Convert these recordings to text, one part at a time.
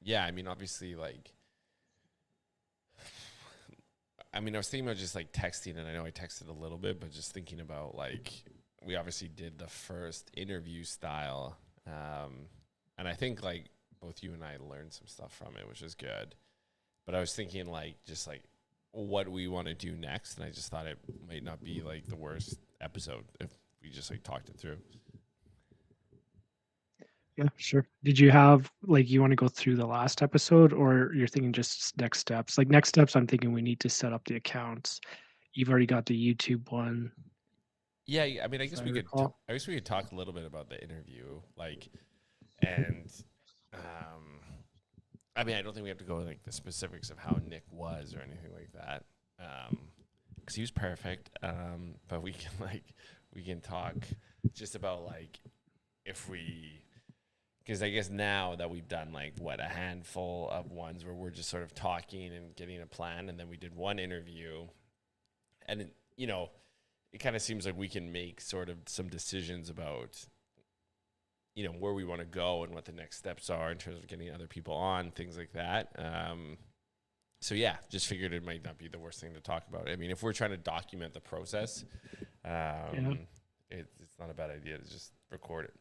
Yeah, I mean, obviously, like, I mean, I was thinking about just like texting, and I know I texted a little bit, but just thinking about like, we obviously did the first interview style, and I think like both you and I learned some stuff from it, which is good. But I was thinking like just like what we want to do next, and I just thought it might not be like the worst episode if we just like talked it through. Yeah, sure. Did you have like you want to go through the last episode or you're thinking just next steps? Like next steps, I'm thinking we need to set up the accounts. You've already got the YouTube one, Yeah, I mean, I if guess I we could. recall. I guess we could talk a little bit about the interview, like, and um, I mean, I don't think we have to go like the specifics of how Nick was or anything like that, because he was perfect. But we can like we can talk just about like if we, because I guess now that we've done like what a handful of ones where we're just sort of talking and getting a plan, and then we did one interview, and it kind of seems like we can make sort of some decisions about where we want to go and what the next steps are in terms of getting other people on, things like that. So yeah, just figured it might not be the worst thing to talk about. I mean, if we're trying to document the process, Yeah. it's not a bad idea to just record it.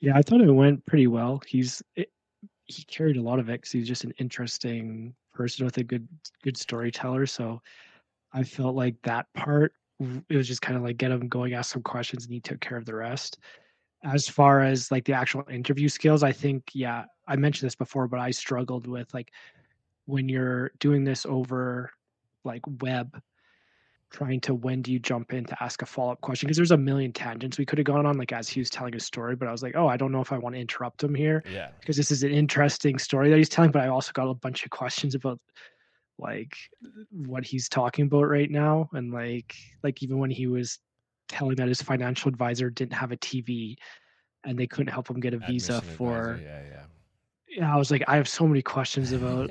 Yeah, I thought it went pretty well. He carried a lot of it because he's just an interesting person with a good storyteller. So I felt like that part it was just kind of like get him going, ask some questions, and he took care of the rest. As far as like the actual interview skills, I think yeah, I mentioned this before, but I struggled with like when you're doing this over like web trying to when do you jump in to ask a follow-up question because there's a million tangents we could have gone on like as he was telling a story, but I was like, oh, I don't know if I want to interrupt him here Yeah, because this is an interesting story that he's telling, but I also got a bunch of questions about like what he's talking about right now, and like even when he was telling that his financial advisor didn't have a TV and they couldn't help him get a visa admission advisor. for. Yeah, yeah. Yeah, I was like, I have so many questions about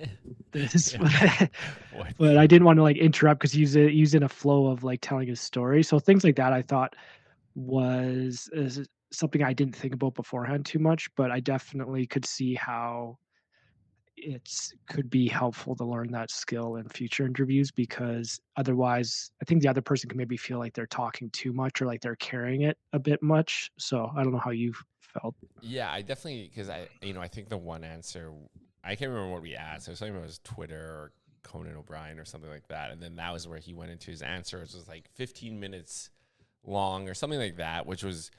this, Yeah. What? but I didn't want to like interrupt because he's in a flow of like telling his story. So things like that, I thought was is something I didn't think about beforehand too much, but I definitely could see how it's could be helpful to learn that skill in future interviews because otherwise I think the other person can maybe feel like they're talking too much or like they're carrying it a bit much. So I don't know how you felt. Yeah, I definitely, because I think the one answer, I can't remember what we asked. It was something about his Twitter or Conan O'Brien or something like that, and then that was where he went into his answer. It was like 15 minutes long or something like that, which was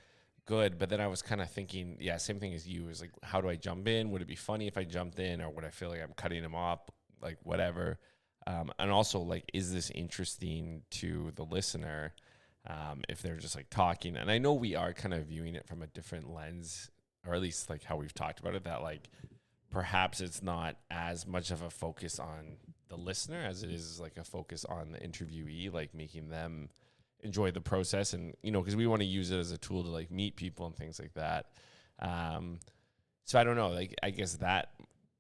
good. But then I was kind of thinking, yeah, same thing as you. Is like, how do I jump in? Would it be funny if I jumped in, or would I feel like I'm cutting him off? Like whatever. And also, like, is this interesting to the listener? If they're just like talking, and I know we are kind of viewing it from a different lens, or at least like how we've talked about it, that like perhaps it's not as much of a focus on the listener as it is like a focus on the interviewee, like making them enjoy the process, and because we want to use it as a tool to like meet people and things like that. um so I don't know, like I guess that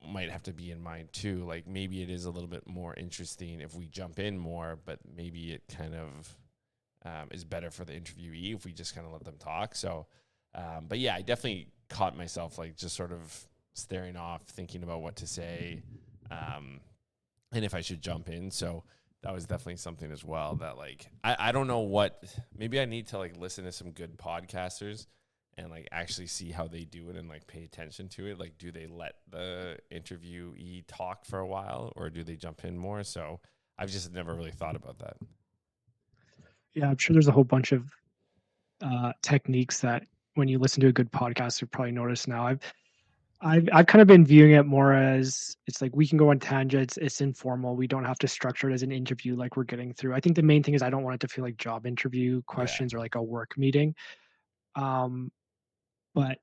might have to be in mind too, like maybe it is a little bit more interesting if we jump in more, but maybe it kind of is better for the interviewee if we just kind of let them talk. So but yeah, I definitely caught myself like just sort of staring off, thinking about what to say, um, and if I should jump in. So that was definitely something as well that like I don't know what, maybe I need to like listen to some good podcasters and like actually see how they do it and like pay attention to it. Like, do they let the interviewee talk for a while or do they jump in more? So I've just never really thought about that. Yeah, I'm sure there's a whole bunch of techniques that when you listen to a good podcast, you probably notice now. I've kind of been viewing it more as it's like we can go on tangents. It's informal. We don't have to structure it as an interview like we're getting through. I think the main thing is I don't want it to feel like job interview Yeah. questions or like a work meeting. Um, but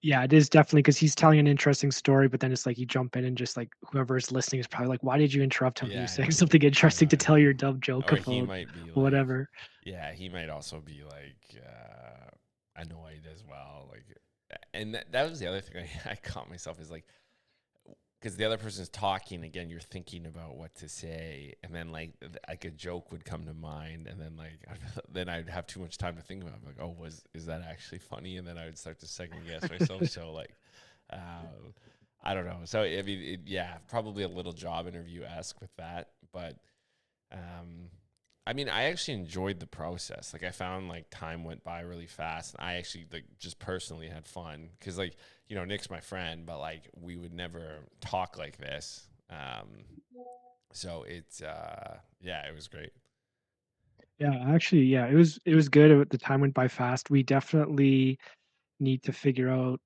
yeah, it is definitely because he's telling an interesting story, but then it's like you jump in and just like whoever is listening is probably like, why did you interrupt him? He was Yeah. saying something I know. interesting to I tell know. your dumb joke Or he about might be like, whatever. yeah, he might also be like annoyed as well. Like, and that was the other thing I caught myself is like, because the other person's talking again, you're thinking about what to say, and then like a joke would come to mind, and then like then I'd have too much time to think about it. Like, oh, is that actually funny? And then I would start to second guess myself. So like, uh, I don't know. So I mean, yeah, probably a little job interview esque with that, but um, I mean, I actually enjoyed the process. Like, I found like time went by really fast, and I actually like just personally had fun because, like, Nick's my friend, but like we would never talk like this. So it's yeah, it was great. Yeah, actually, yeah, it was good. The time went by fast. We definitely need to figure out,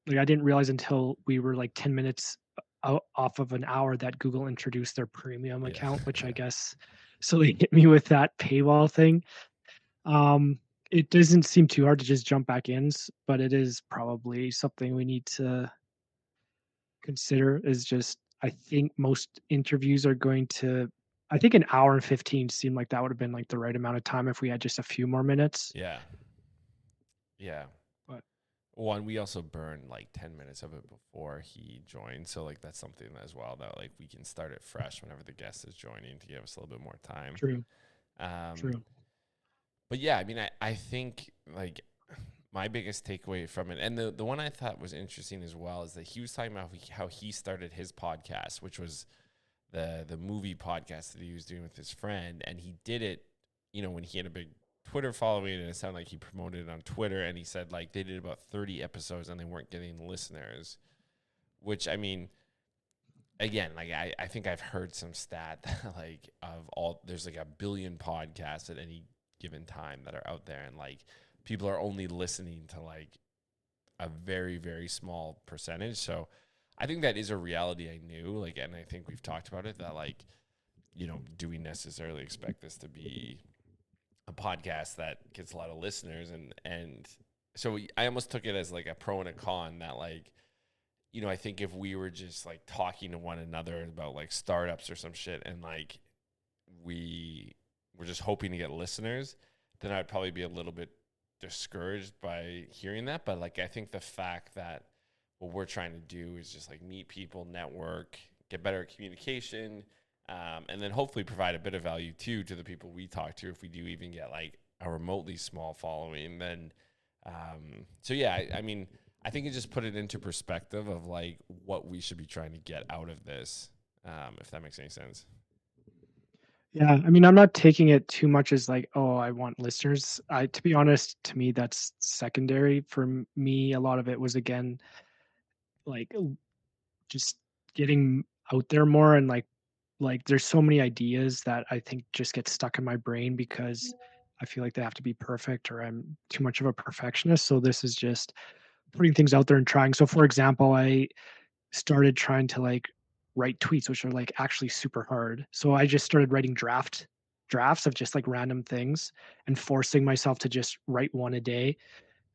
like, I didn't realize until we were like 10 minutes out off of an hour that Google introduced their premium Yeah. account, which I guess, so they hit me with that paywall thing. Um, it doesn't seem too hard to just jump back in, but it is probably something we need to consider. Is just, I think most interviews are going to, I think an hour and 15 seemed like that would have been like the right amount of time if we had just a few more minutes. Yeah. Yeah. But One, we also burned like 10 minutes of it before he joined. So, like, that's something as well that, like, we can start it fresh whenever the guest is joining to give us a little bit more time. true, Um, true. but yeah, I mean, I think, like, my biggest takeaway from it, and the one I thought was interesting as well, is that he was talking about how he started his podcast, which was the movie podcast that he was doing with his friend. And he did it, when he had a big Twitter following, and it sounded like he promoted it on Twitter. And he said like they did about 30 episodes and they weren't getting listeners, which, I mean, again, like I think I've heard some stat that, like, of all, there's like a billion podcasts at any given time that are out there, and like people are only listening to like a very, very small percentage. So I think that is a reality I knew, like, and I think we've talked about it, that, like, do we necessarily expect this to be a podcast that gets a lot of listeners? And so I almost took it as like a pro and a con, that, like, I think if we were just like talking to one another about like startups or some shit, and like we were just hoping to get listeners, then I'd probably be a little bit discouraged by hearing that. But like, I think the fact that what we're trying to do is just like meet people, network, get better at communication, and then hopefully provide a bit of value too to the people we talk to. If we do even get like a remotely small following, then so yeah, I mean, I think it just put it into perspective of like what we should be trying to get out of this, if that makes any sense. Yeah, I mean, I'm not taking it too much as like, oh, I want listeners. To be honest, to me, that's secondary. For me, a lot of it was, again, like, just getting out there more, and like there's so many ideas that I think just get stuck in my brain because I feel like they have to be perfect, or I'm too much of a perfectionist. So this is just putting things out there and trying. So for example, I started trying to like write tweets, which are like actually super hard. So I just started writing drafts of just like random things and forcing myself to just write one a day.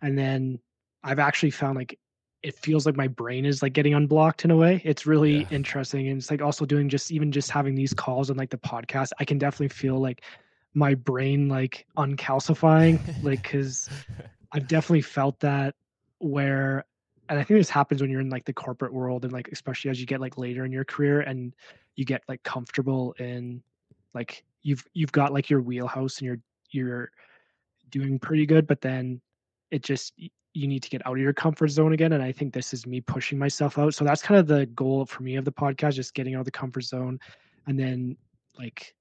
And then I've actually found like it feels like my brain is like getting unblocked in a way. It's really Yeah. interesting. And it's like also doing just even just having these calls and like the podcast, I can definitely feel like my brain like uncalcifying, like, because I've definitely felt that where, and I think this happens when you're in like the corporate world, and like especially as you get like later in your career and you get like comfortable in, like, you've got like your wheelhouse and you're doing pretty good, but then it just, you need to get out of your comfort zone again. And I think this is me pushing myself out. So that's kind of the goal for me of the podcast, just getting out of the comfort zone, and then like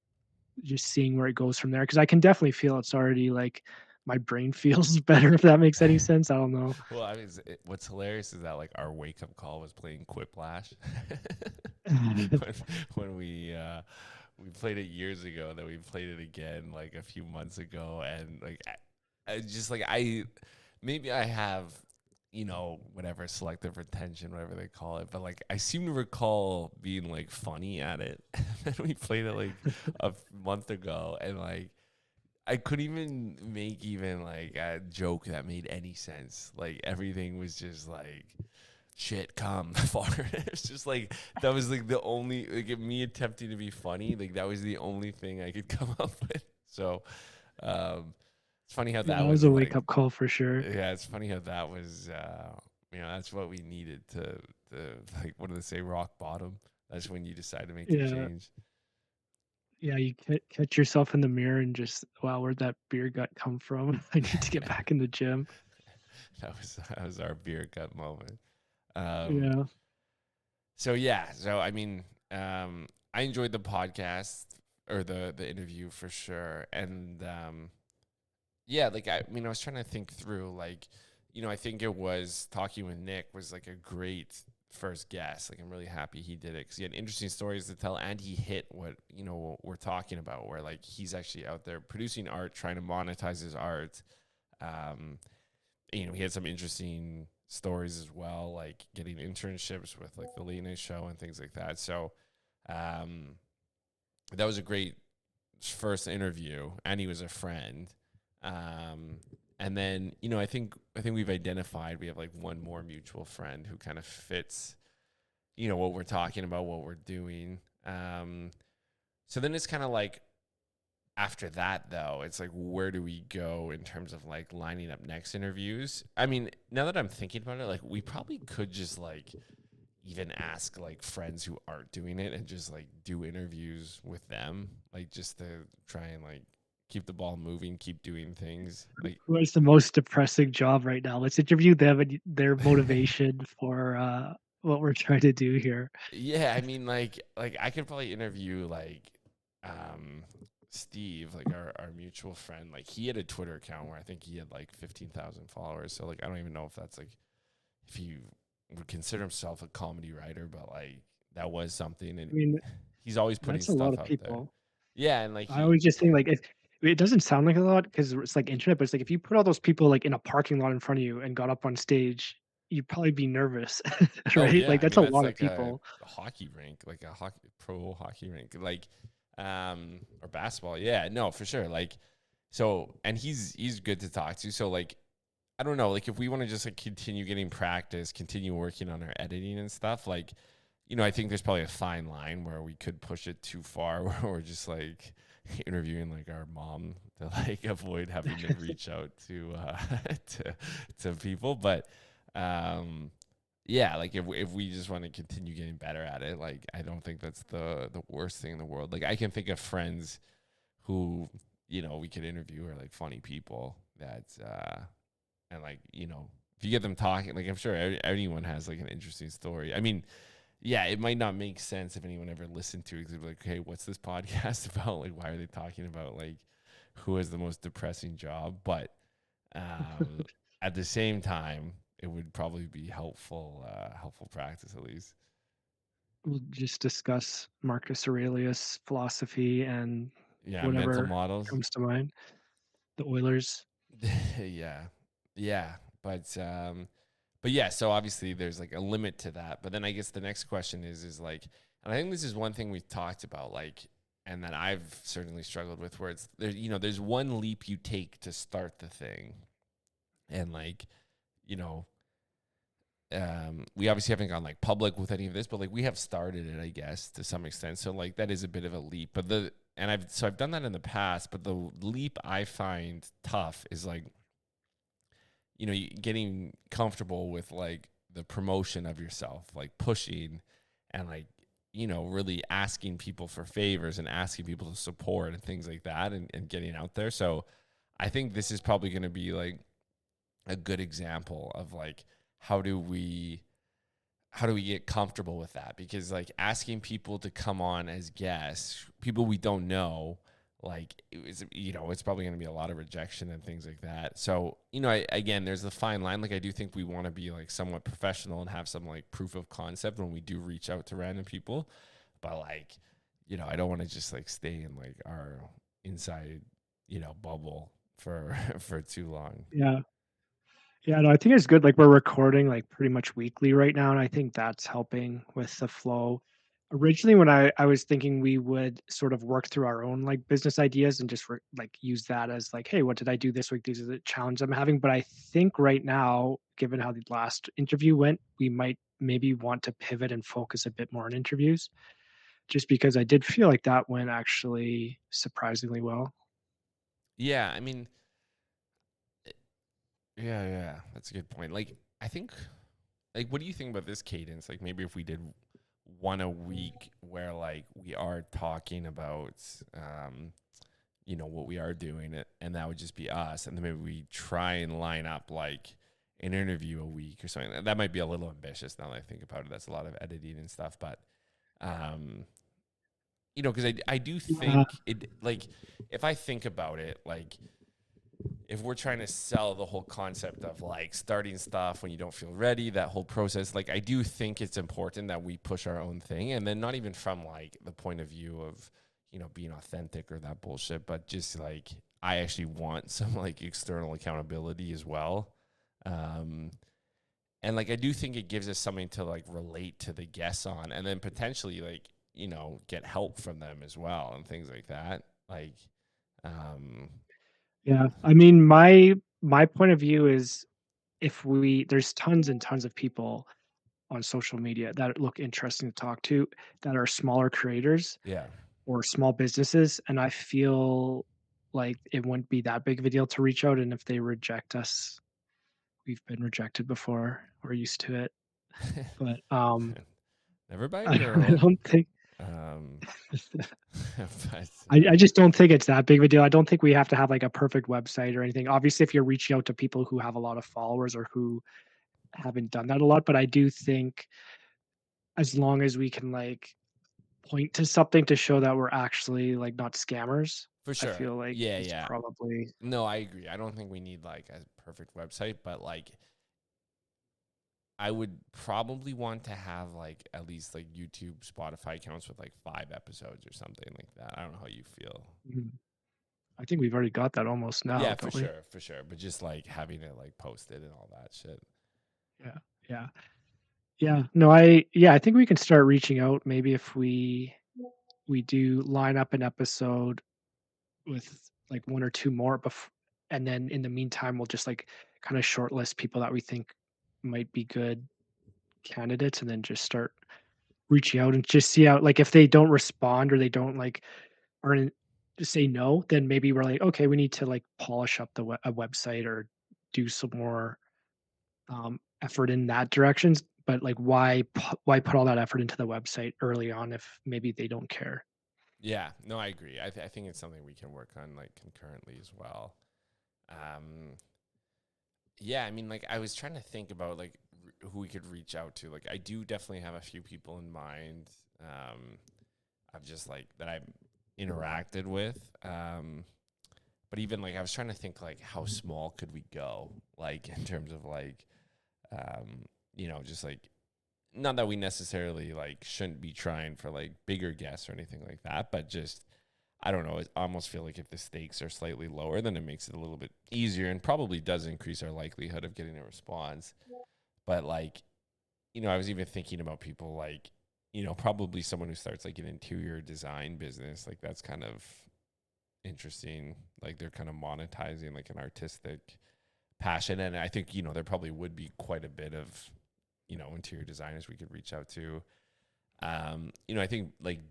just seeing where it goes from there. Cause I can definitely feel it's already like my brain feels better, if that makes any sense. I don't know. Well, I mean, what's hilarious is that like our wake up call was playing Quiplash when, when we played it years ago. Then we played it again like a few months ago, and like I just like maybe I have, whatever, selective retention, whatever they call it, but like I seem to recall being like funny at it. And we played it like a month ago, and like I couldn't even make even like a joke that made any sense. Like everything was just like shit come forward. It's just like that was like the only, like, me attempting to be funny, like that was the only thing I could come up with. So um it's funny how Yeah, that that was was a wake like, up call for sure. yeah, it's funny how that was that's what we needed to like, what do they say, rock bottom. That's when you decide to make the Yeah. change. Yeah. You catch yourself in the mirror and just, wow, where'd that beer gut come from? I need to get back in the gym. That was our beer gut moment. Um Yeah. So yeah, so I mean, I enjoyed the podcast or the interview for sure, and yeah, like I mean, I was trying to think through, like, I think it was talking with Nick was like a great first guest. Like, I'm really happy he did it because he had interesting stories to tell, and he hit what what we're talking about, where like he's actually out there producing art, trying to monetize his art. Um, he had some interesting stories as well, like getting internships with like the Late Night Show and things like that. So, um, that was a great first interview, and he was a friend. Um, and then I think we've identified we have like one more mutual friend who kind of fits what we're talking about, what we're doing. So then it's kind of like after that though, it's like where do we go in terms of like lining up next interviews? I mean, now that I'm thinking about it, like we probably could just like even ask like friends who aren't doing it and just like do interviews with them, like just to try and like keep the ball moving, keep doing things. Like Who has the most depressing job right now? Let's interview them and their motivation for what we're trying to do here. yeah, I mean like I could probably interview like um Steve, like our mutual friend. Like he had a Twitter account where I think he had like 15,000 followers. So like I don't even know if that's like if he would consider himself a comedy writer, but like that was something, I and mean, he's always putting that's a lot stuff of out there. people. Yeah, and like I he always just think like it doesn't sound like a lot because it's like internet, but it's like if you put all those people like in a parking lot in front of you and got up on stage, you'd probably be nervous, Oh right? yeah, Like I that's mean a that's lot of like a people. hockey rink, like a pro hockey rink, like or basketball. Yeah, no, for sure. Like so, and he's good to talk to. So like I don't know, like if we want to just like continue getting practice, continue working on our editing and stuff, like I think there's probably a fine line where we could push it too far, where we're just like interviewing like our mom to like avoid having to reach out to to people, but um yeah, like if we just want to continue getting better at it, like I don't think that's the worst thing in the world. Like I can think of friends who we could interview are like funny people that and like if you get them talking, like I'm sure anyone has like an interesting story. I mean, yeah, it might not make sense if anyone ever listened to it because they'd be like, hey, what's this podcast about? Like, why are they talking about like who has the most depressing job? But um, at the same time, it would probably be helpful practice at least. We'll just discuss Marcus Aurelius philosophy and Yeah, mental whatever models. comes to mind. The Oilers. yeah, yeah, but yeah. So obviously, there's like a limit to that. But then I guess the next question is like, and I think this is one thing we've talked about, like, and that I've certainly struggled with, where it's there. There's one leap you take to start the thing, and like, you know, we obviously haven't gone like public with any of this, but like we have started it, I guess, to some extent. So like that is a bit of a leap. But I've done that in the past, but the leap I find tough is like, getting comfortable with like the promotion of yourself, like pushing and like, really asking people for favors and asking people to support and things like that and getting out there. So I think this is probably going to be like a good example of like, how do we get comfortable with that? Because like asking people to come on as guests, people we don't know, like it's probably going to be a lot of rejection and things like that. So again, there's the fine line. Like I do think we want to be like somewhat professional and have some like proof of concept when we do reach out to random people, but like I don't want to just like stay in like our inside bubble for for too long. Yeah. Yeah, no, I think it's good. Like we're recording like pretty much weekly right now, and I think that's helping with the flow. Originally, when I was thinking we would sort of work through our own like business ideas and just like use that as like, hey, what did I do this week? These are the challenges I'm having. But I think right now, given how the last interview went, we might maybe want to pivot and focus a bit more on interviews, just because I did feel like that went actually surprisingly well. Yeah, I mean, yeah, that's a good point. Like I think, like, what do you think about this cadence? Like maybe if we did one a week where like we are talking about what we are doing it, and that would just be us, and then maybe we try and line up like an interview a week or something. That might be a little ambitious now that I think about it. That's a lot of editing and stuff, but um, because I do Yeah, think it, like, if I think about it, like, if we're trying to sell the whole concept of like starting stuff when you don't feel ready, that whole process, like, I do think it's important that we push our own thing, and then not even from like the point of view of being authentic or that bullshit, but just like I actually want some like external accountability as well. Um, and like I do think it gives us something to like relate to the guests on, and then potentially like get help from them as well and things like that. Like, um, yeah. I mean, my point of view is if we there's tons and tons of people on social media that look interesting to talk to that are smaller creators yeah. or small businesses, and I feel like it wouldn't be that big of a deal to reach out, and if they reject us, we've been rejected before, we're used to it. But Never by a I girl. don't think Um, but I just don't think it's that big of a deal. I don't think we have to have like a perfect website or anything. Obviously, if you're reaching out to people who have a lot of followers or who haven't done that a lot, but I do think as long as we can like point to something to show that we're actually like not scammers, for I sure. feel like Yeah, it's yeah. probably No, I agree. I don't think we need like a perfect website, but like I would probably want to have like at least like YouTube, Spotify accounts with like 5 episodes or something like that. I don't know how you feel. mhm. I think we've already got that almost now, Yeah, for don't we? sure, for sure. But just like having it like posted and all that shit. Yeah. Yeah. Yeah. No, I think we can start reaching out maybe if we do line up an episode with like one or two more and then in the meantime we'll just like kind of shortlist people that we think might be good candidates and then just start reaching out and just see how like if they don't respond or they don't like or just say no, then maybe we're like, okay, we need to like polish up a website or do some more effort in that directions. But like, why put all that effort into the website early on if maybe they don't care? Yeah, no, I agree. I think it's something we can work on like concurrently as well. Um, yeah, I mean, like I was trying to think about like who we could reach out to. Like, I do definitely have a few people in mind. I've just like that I've interacted with. But even like I was trying to think like how small could we go, like in terms of like, um, just like not that we necessarily like shouldn't be trying for like bigger guests or anything like that, but just I don't know. I almost feel like if the stakes are slightly lower, then it makes it a little bit easier and probably does increase our likelihood of getting a response. But like, I was even thinking about people like, probably someone who starts like an interior design business. Like that's kind of interesting. Like they're kind of monetizing like an artistic passion. And I think, there probably would be quite a bit of, interior designers we could reach out to. I think like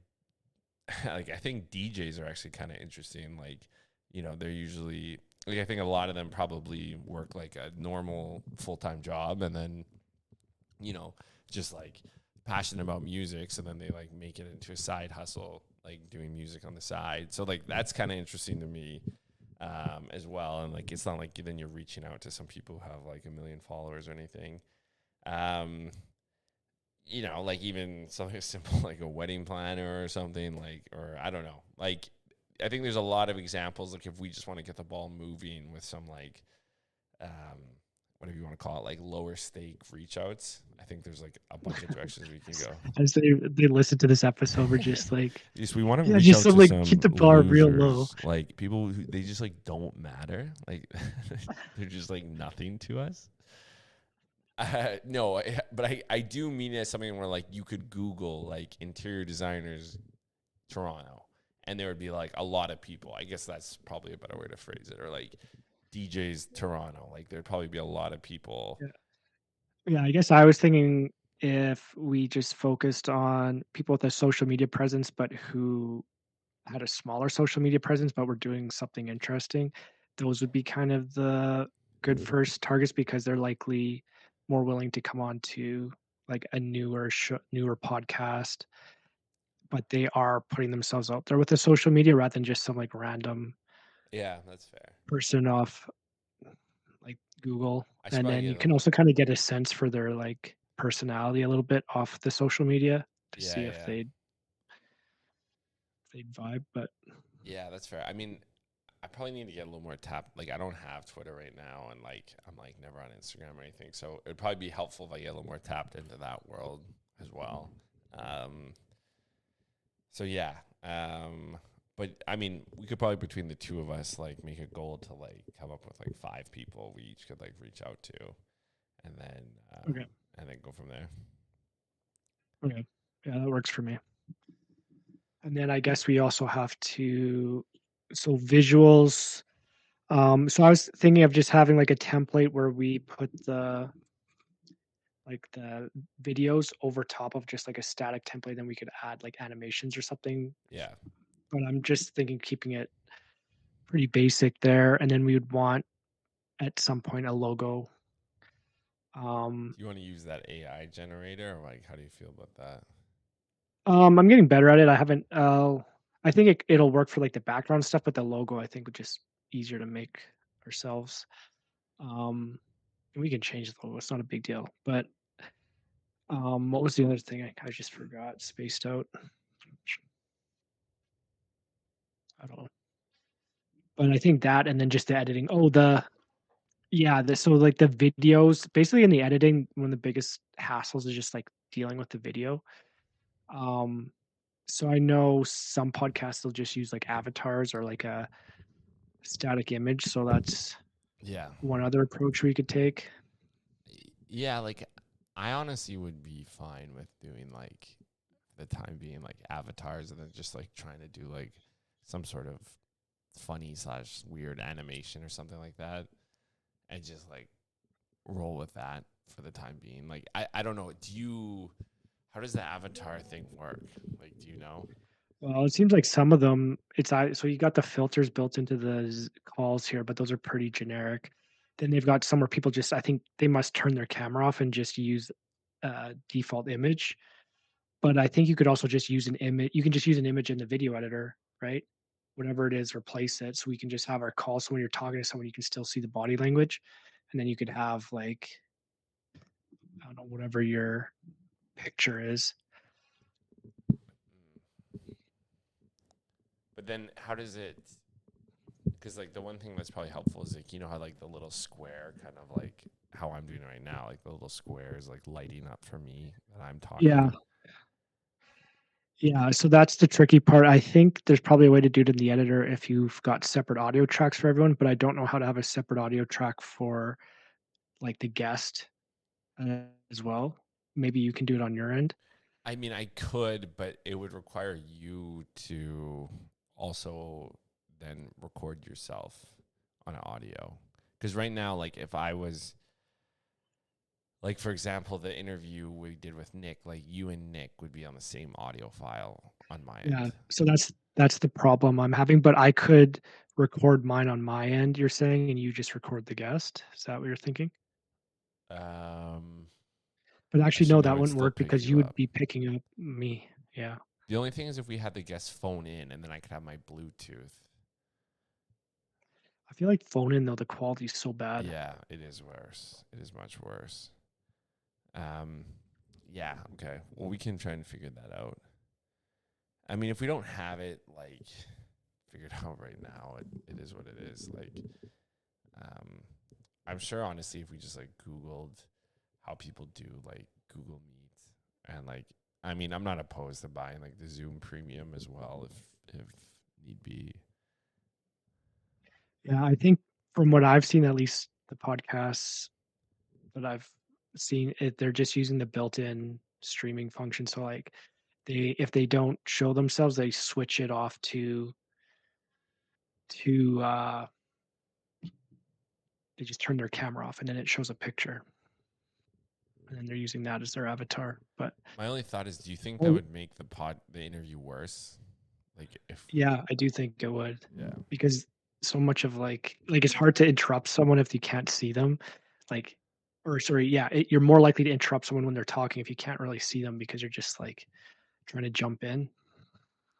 like I think DJs are actually kind of interesting. Like, they're usually like I think a lot of them probably work like a normal full-time job and then, you know, just like passionate about music, so then they like make it into a side hustle, like doing music on the side. So like that's kind of interesting to me as well. And like it's not like then you're reaching out to some people who have like 1 million followers or anything. Um, like even something as simple like a wedding planner or something like, or I don't know. Like, I think there's a lot of examples. Like, if we just want to get the ball moving with some like, um, whatever you want to call it, like lower stake reach outs, I think there's like a bunch of directions we can go. As they listen to this episode, we're just like, Just we want to yeah, reach just out some to like keep some the bar real low. losers, like people who they just like don't matter. Like they're just like nothing to us. No, but I do mean it as something where like you could Google like interior designers Toronto, and there would be like a lot of people. I guess that's probably a better way to phrase it. Or like DJs Toronto, like there'd probably be a lot of people. Yeah. Yeah, I guess I was thinking if we just focused on people with a social media presence, but who had a smaller social media presence, but were doing something interesting, those would be kind of the good first targets because they're likely more willing to come on to like a newer podcast, but they are putting themselves out there with the social media rather than just some like random Yeah, that's fair. person off like Google, I should and probably then you get can them. also kind of get a sense for their like personality a little bit off the social media to Yeah, see if yeah, they'd vibe. But yeah. That's fair. I mean, I probably need to get a little more tapped. Like, I don't have Twitter right now, and like, I'm like never on Instagram or anything. So it'd probably be helpful if I get a little more tapped into that world as well. Um, so yeah. But I mean, we could probably between the two of us like make a goal to like come up with like 5 people we each could like reach out to, and then um, okay, and then go from there. okay, yeah, that works for me. And then I guess we also have to so visuals. So I was thinking of just having like a template where we put the videos over top of just like a static template, then we could add like animations or something. Yeah. But I'm just thinking keeping it pretty basic there, and then we would want at some point a logo. Um, Do you want to use that AI generator, or like, how do you feel about that? I'm getting better at it. I haven't. I think it'll work for like the background stuff, but the logo I think would just easier to make ourselves. Um, and we can change the logo. It's not a big deal. But what was the other thing I just forgot? Spaced out. I don't know. But I think that, and then just the editing. Oh, yeah. So like the videos, basically in the editing, one of the biggest hassles is just like dealing with the video. Um, so I know some podcasts will just use like avatars or like a static image. So that's Yeah. one other approach we could take. Yeah, like I honestly would be fine with doing like the time being like avatars and then just like trying to do like some sort of funny slash weird animation or something like that and just like roll with that for the time being. Like I don't know. How does the avatar thing work? Like, do you know? Well, it seems like some of them, so you got the filters built into the calls here, but those are pretty generic. Then they've got some where people just, I think they must turn their camera off and just use default image. But I think you could also just use an image. You can just use an image in the video editor, right? Whatever it is, replace it. So we can just have our call. So when you're talking to someone, you can still see the body language. And then you could have like, I don't know, whatever your picture is. But then how does it? Because like the one thing that's probably helpful is like how like the little square kind of like how I'm doing right now, like the little square is like lighting up for me that I'm Yeah. talking. Yeah. So that's the tricky part. I think there's probably a way to do it in the editor if you've got separate audio tracks for everyone, but I don't know how to have a separate audio track for like the guest as well. Maybe you can do it on your end. I mean, I could, but it would require you to also then record yourself on an audio. Because right now, like if I was like, for example, the interview we did with Nick, like you and Nick would be on the same audio file on my Yeah. end. So that's the problem I'm having, but I could record mine on my end, you're saying, and you just record the guest. Is that what you're thinking? Um, But I actually, no, assume it that would wouldn't still work pick because you you would up. be picking up me. Yeah. The only thing is if we had the guest phone in and then I could have my Bluetooth. I feel like phone in though, the quality's so bad. Yeah, it is worse. It is much worse. Um, yeah, okay. Well, we can try and figure that out. I mean, if we don't have it like figured out right now, it is what it is. Like, um, I'm sure honestly, if we just like Googled how people do like Google Meet and like, I mean, I'm not opposed to buying like the Zoom Premium as well if need be. Yeah, I think from what I've seen, at least the podcasts that I've seen, they're just using the built-in streaming function. So like if they don't show themselves, they switch it off to they just turn their camera off and then it shows a picture. And then they're using that as their avatar. But My only thought is, do you think that well, would make the interview worse? Like if yeah, I do think it would yeah. because so much of like it's hard to interrupt someone if you can't see them. Like, or sorry, yeah, you're more likely to interrupt someone when they're talking if you can't really see them because you're just like trying to jump in.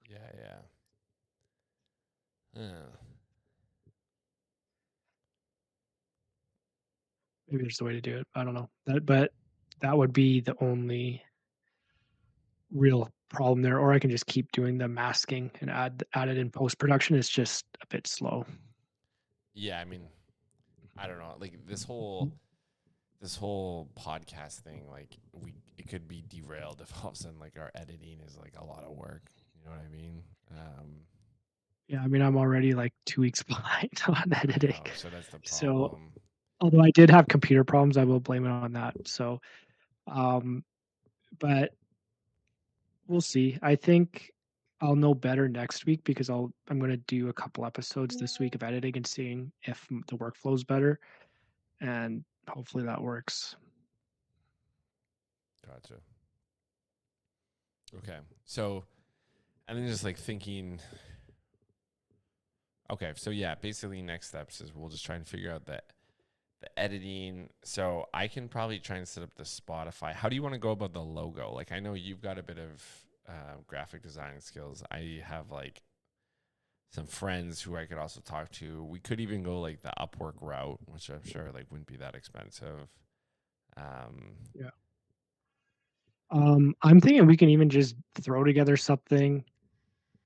Yeah, yeah. Yeah. Maybe there's a way to do it. I don't know. But that would be the only real problem there. Or I can just keep doing the masking and add it in post production. It's just a bit slow. Yeah, I mean, I don't know. Like this whole podcast thing, like it could be derailed if all of a sudden like our editing is like a lot of work. You know what I mean? Yeah, I mean, I'm already like 2 weeks behind on I editing. know. So that's the So, problem. although I did have computer problems, I will blame it on that. So, um, but we'll see. I think I'll know better next week because I'm going to do a couple episodes this week of editing and seeing if the workflow is better, and hopefully that works. Gotcha. Okay. So, and then just like thinking, okay, so yeah, basically next steps is we'll just try and figure out the editing. So I can probably try and set up the Spotify. How do you want to go about the logo? Like I know you've got a bit of graphic design skills. I have like some friends who I could also talk to. We could even go like the Upwork route, which I'm sure like wouldn't be that expensive. Um, Yeah. I'm thinking we can even just throw together something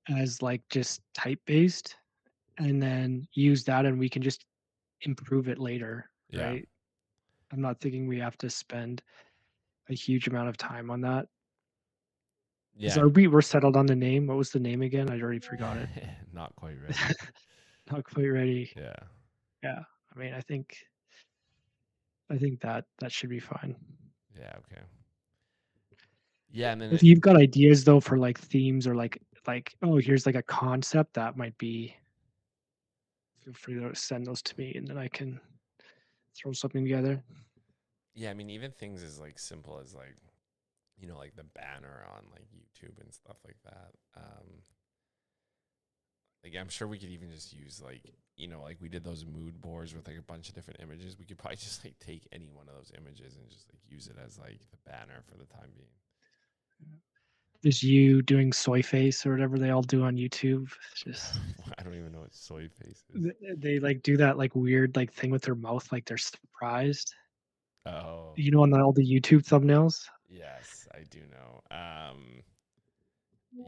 as like just type based and then use that and we can just improve it later, yeah, right? I'm not thinking we have to spend a huge amount of time on that. Is yeah, our we're settled on the name? What was the name again? I already forgot it. not quite ready. Not quite ready. Yeah, Yeah. I mean, I think that should be fine. yeah, okay, yeah, and then If you've got ideas though for like themes or like oh here's like a concept that might be, feel free to send those to me and then I can throw something together. yeah, I mean even things as like simple as like like the banner on like YouTube and stuff like that. Like I'm sure we could even just use like we did those mood boards with like a bunch of different images. We could probably just like take any one of those images and just like use it as like the banner for the time being. Just you doing soy face or whatever they all do on YouTube. It's just I don't even know what soy face is. they like do that like weird like thing with their mouth like they're surprised. Oh, You know, on all the YouTube thumbnails. yes, I do know.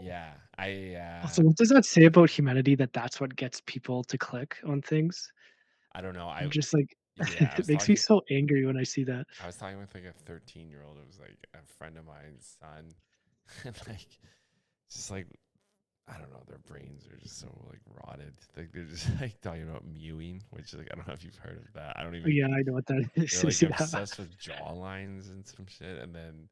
Yeah, I So what does that say about humanity that that's what gets people to click on things? I don't know. I'm just like Yeah, it makes me so angry when I see that. I was talking with like a 13-year-old. It was like a friend of mine's son, and like just like I don't know, their brains are just so like rotted. Like they're just like talking about mewing, which like I don't know if you've heard of that. I don't Oh, even. yeah, I know what that is. They're I like see that. obsessed with jaw lines and some shit, and then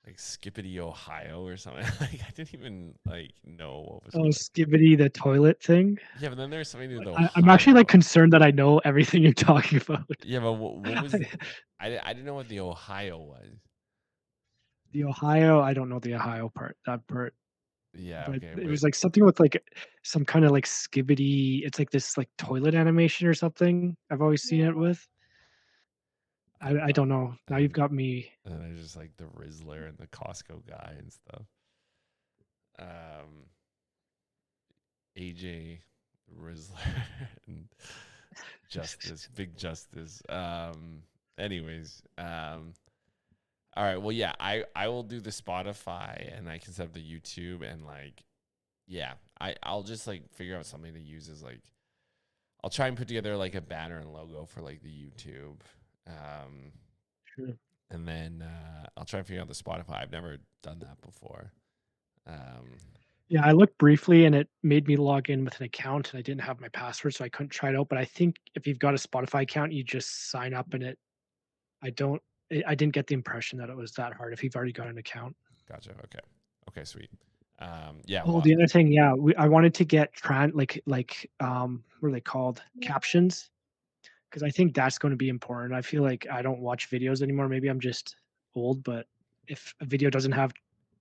like Skippity Ohio or something. Like I didn't even like know what was Oh, going. Skibbity the toilet thing. Yeah, but then there's something to the I'm actually like Ohio. concerned that I know everything you're talking about. Yeah, but what was I didn't know what the Ohio was. The Ohio, I don't know the Ohio part, that part, Yeah, but okay, it but was like something with like some kind of like skibbity. It's like this like toilet animation or something. I've always seen it with. I don't I know. don't know. And Now then you've got me. and then there's just like the Rizzler and the Costco guy and stuff. Um, AJ Rizzler and Justice, Big Justice. Anyways, all right. Well, yeah, I will do the Spotify and I can set up the YouTube and like, yeah, I'll just like figure out something to use as like, I'll try and put together like a banner and logo for like the YouTube. Um, Sure. and then I'll try and figure out the Spotify. I've never done that before. Yeah, I looked briefly and it made me log in with an account and I didn't have my password, so I couldn't try it out. But I think if you've got a Spotify account, you just sign up and I don't, I didn't get the impression that it was that hard if you've already got an account. Gotcha. Okay. Okay. Sweet. Yeah. Oh, Well. the other thing, yeah, I wanted to get what are they called? Captions, because I think that's going to be important. I feel like I don't watch videos anymore. Maybe I'm just old, but if a video doesn't have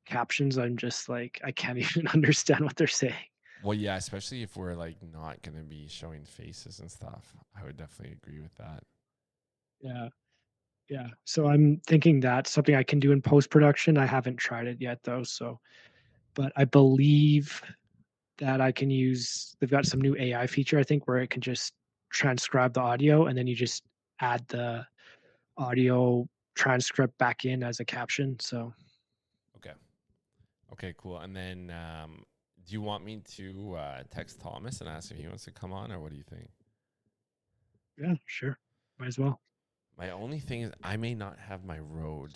captions, I'm just like I can't even understand what they're saying. Well, yeah. Especially if we're like not gonna be showing faces and stuff. I would definitely agree with that. Yeah, yeah. So I'm thinking that's something I can do in post production. I haven't tried it yet though, so but I believe that I can use. They've got some new AI feature I think where it can just transcribe the audio and then you just add the audio transcript back in as a caption. So Okay. Okay, cool. And then do you want me to text Thomas and ask if he wants to come on, or what do you think? yeah, sure. Might as well. My only thing is I may not have my road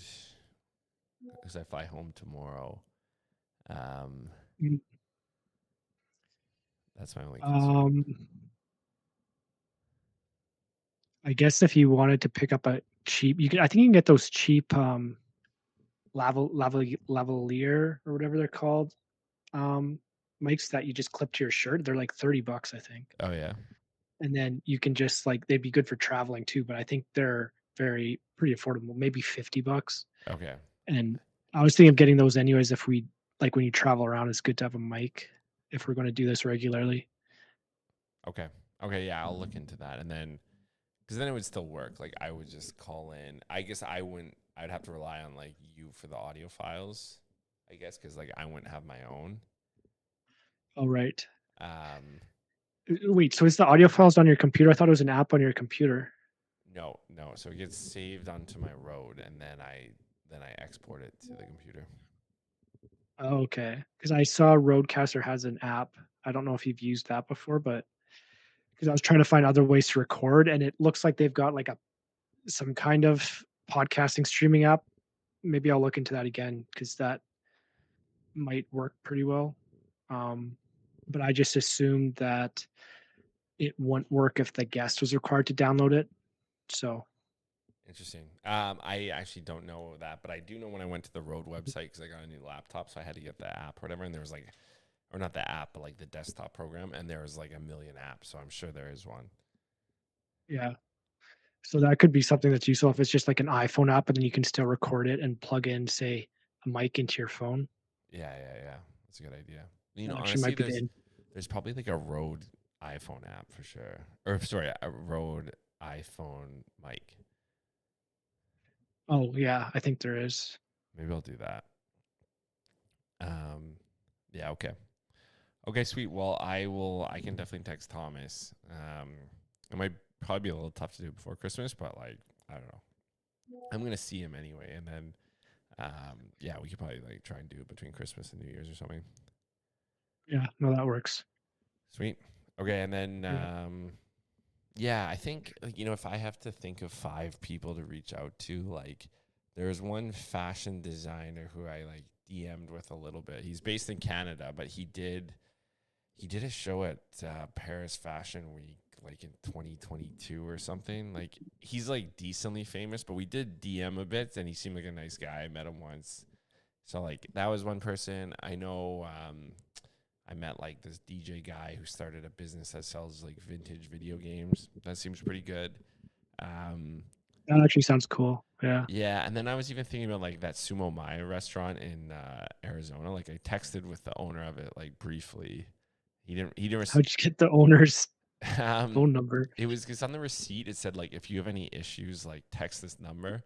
because I fly home tomorrow. Um, Mm, that's my only concern. Um, I guess if you wanted to pick up a cheap, you can. I think you can get those cheap lavalier or whatever they're called um mics that you just clip to your shirt. They're like $30, I think. Oh yeah. And then you can just like they'd be good for traveling too, but I think they're pretty affordable, maybe $50. Okay. And I was thinking of getting those anyways if we like when you travel around, it's good to have a mic if we're going to do this regularly. Okay. Okay. Yeah, I'll look into that, and then because then it would still work. Like I would just call in. I guess I wouldn't. I'd have to rely on like you for the audio files. I guess because like I wouldn't have my own. All right. Um, Wait, so is the audio files on your computer? I thought it was an app on your computer. no, no. So it gets saved onto my road, and then I export it to the computer. Oh, okay. Because I saw Rodecaster has an app. I don't know if you've used that before, but because I was trying to find other ways to record, and it looks like they've got like a some kind of podcasting streaming app. Maybe I'll look into that again because that might work pretty well. Um, but I just assumed that it wouldn't work if the guest was required to download it. So Interesting. I actually don't know that, but I do know when I went to the Rode website because I got a new laptop, so I had to get the app or whatever, and there was like, or not the app, but like the desktop program, and there was like a million apps, so I'm sure there is one. yeah, so that could be something that's useful if it's just like an iPhone app, and then you can still record it and plug in, say, a mic into your phone. Yeah, yeah, yeah. That's a good idea. That actually Honestly, might be there's probably like a Rode iPhone app for sure, or sorry, a Rode iPhone mic. Oh yeah, I think there is. Maybe I'll do that. Um, yeah, okay. Okay, sweet. Well, I will. I can definitely text Thomas. It might probably be a little tough to do before Christmas, but like I don't know. I'm gonna see him anyway, and then yeah, we could probably like try and do it between Christmas and New Year's or something. Yeah, no, that works. Sweet. Okay, and then Yeah. yeah, I think like, if I have to think of 5 people to reach out to, like there's one fashion designer who I like DM'd with a little bit. He's based in Canada, but he did a show at Paris Fashion Week like in 2022 or something. Like he's like decently famous, but we did DM a bit, and he seemed like a nice guy. I met him once, so like that was one person. I know. I met like this DJ guy who started a business that sells like vintage video games. That seems pretty good. Um, That actually sounds cool. Yeah. yeah, and then I was even thinking about like that Sumo Maya restaurant in Arizona. Like I texted with the owner of it like briefly. He didn't. He didn't. How'd you get the owner's Um, phone number? it was because on the receipt it said like if you have any issues, like text this number.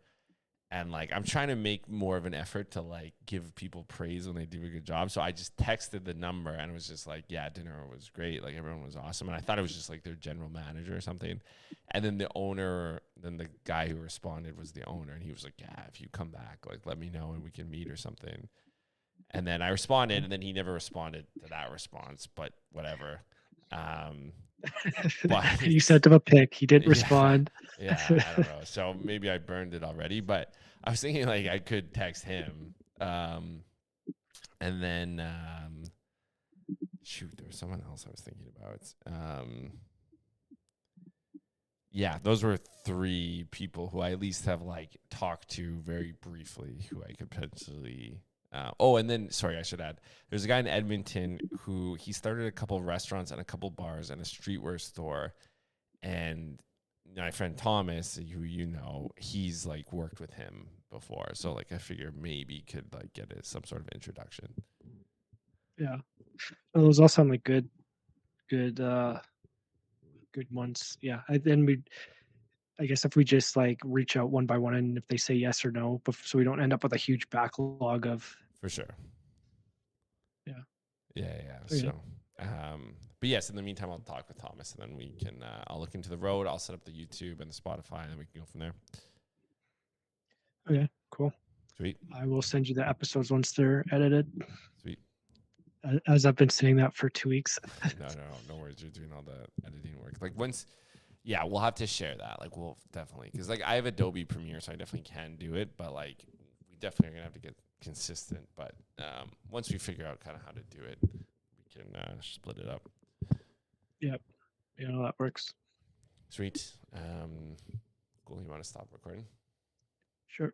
And like I'm trying to make more of an effort to like give people praise when they do a good job. So I just texted the number and it was just like, yeah, dinner was great. Like everyone was awesome. And I thought it was just like their general manager or something. And then the guy who responded was the owner. And he was like, yeah, if you come back, like let me know and we can meet or something. And then I responded and then he never responded to that response, but whatever. Um, but You sent him a pic. He didn't yeah, respond. yeah, I don't know. So maybe I burned it already, but I was thinking like I could text him. And then shoot, there was someone else I was thinking about. Yeah, those were 3 people who I at least have like talked to very briefly who I could potentially oh, and then sorry, I should add. There's a guy in Edmonton who he started a couple restaurants and a couple bars and a streetwear store, and my friend Thomas, who he's like worked with him before, so like I figure maybe could like get some sort of introduction. Yeah. Well, those all sound like good, good ones. Yeah. Then I guess if we just like reach out one by one and if they say yes or no, so we don't end up with a huge backlog of, For sure. yeah. Yeah, yeah. Okay. So, but yes, in the meantime, I'll talk with Thomas, and then we can. I'll look into the road. I'll set up the YouTube and the Spotify, and then we can go from there. Okay, cool. Sweet. I will send you the episodes once they're edited. Sweet. As I've been saying that for 2 weeks. No worries. You're doing all the editing work. Like once, yeah, we'll have to share that. Like we'll definitely, because like I have Adobe Premiere, so I definitely can do it. But like we definitely are gonna have to get consistent. But once we figure out kind of how to do it, we can split it up. Yep. That works. Sweet. Cool. You want to stop recording? Sure.